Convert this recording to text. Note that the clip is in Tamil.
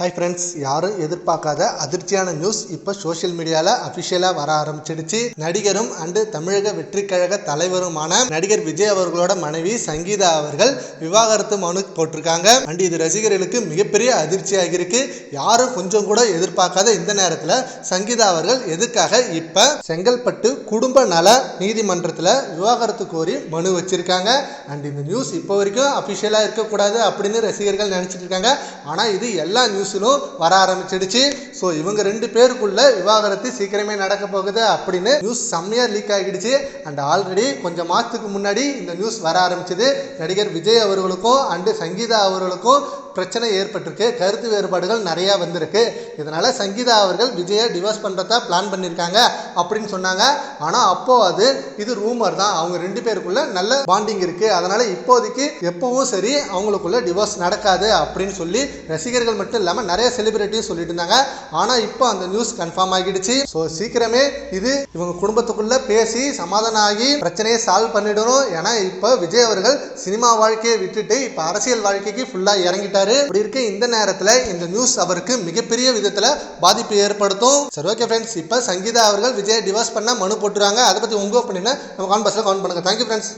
ஹாய் ஃப்ரெண்ட்ஸ், யாரும் எதிர்பார்க்காத அதிர்ச்சியான நியூஸ் இப்போ சோஷியல் மீடியாவில் அஃபிஷியலாக வர ஆரம்பிச்சிடுச்சு. நடிகரும் அண்டு தமிழக வெற்றிக் கழக தலைவருமான நடிகர் விஜய் அவர்களோட மனைவி சங்கீதா அவர்கள் விவாகரத்து மனு போட்டிருக்காங்க. அண்ட் இது ரசிகர்களுக்கு மிகப்பெரிய அதிர்ச்சியாக இருக்கு. யாரும் கொஞ்சம் கூட எதிர்பார்க்காத இந்த நேரத்தில் சங்கீதா அவர்கள் எதுக்காக இப்போ செங்கல்பட்டு குடும்ப நல நீதிமன்றத்தில் விவாகரத்து கோரி மனு வச்சிருக்காங்க. அண்ட் இந்த நியூஸ் இப்போ வரைக்கும் அஃபிஷியலாக இருக்கக்கூடாது அப்படின்னு ரசிகர்கள் நினச்சிட்டு இருக்காங்க. ஆனால் இது எல்லா வர ஆரம்பிச்சிடுச்சு. ஸோ இவங்க ரெண்டு பேருக்குள்ள விவாகரத்து சீக்கிரமே நடக்க போகுது அப்படின்னு நியூஸ் செம்மையா லீக் ஆகிடுச்சு. அண்ட் ஆல்ரெடி கொஞ்சம் மாசத்துக்கு முன்னாடி இந்த நியூஸ் வர ஆரம்பிச்சது. நடிகர் விஜய் அவர்களுக்கும் அண்டு சங்கீதா அவர்களுக்கும் பிரச்சனை ஏற்பட்டிருக்கு. கருத்து வேறுபாடுகள் நிறைய வந்திருக்கு. இதனால சங்கீதா அவர்கள் விஜயை டிவோர்ஸ் பண்றதா பிளான் பண்ணியிருக்காங்க அப்படின்னு சொன்னாங்க. ஆனா அப்போ இது ரூமர் தான். அவங்க ரெண்டு பேருக்குள்ள நல்ல பாண்டிங் இருக்கு. அதனால இப்போதைக்கு எப்பவும் சரி அவங்களுக்குள்ள டிவோர்ஸ் நடக்காது அப்படின்னு சொல்லி ரசிகர்கள் மட்டும் இல்லாம நிறைய செலிபிரிட்டியும் சொல்லிட்டு இருந்தாங்க. ஆனா இப்போ அந்த நியூஸ் கன்ஃபார்ம் ஆகிடுச்சு. ஸோ சீக்கிரமே இது இவங்க குடும்பத்துக்குள்ள பேசி சமாதானம் ஆகி பிரச்சனையை சால்வ் பண்ணிடணும். ஏன்னா இப்போ விஜய் அவர்கள் சினிமா வாழ்க்கையை விட்டுட்டு இப்ப அரசியல் வாழ்க்கைக்கு ஃபுல்லா இறங்கிட்டாரு. அப்படி இருக்க இந்த நேரத்தில் இந்த நியூஸ் அவருக்கு மிகப்பெரிய விதத்தில் பாதிப்பு ஏற்படுத்தும். சரி, ஓகே ஃப்ரெண்ட்ஸ், இப்போ சங்கீதா அவர்கள் விஜய் டிவோர்ஸ் பண்ண மனு போட்டுறாங்க. அதை பத்தி உங்க ஒப்பீனியனை நம்ம கான்பாஸ்ல கமெண்ட் பண்ணுங்க. Thank you friends.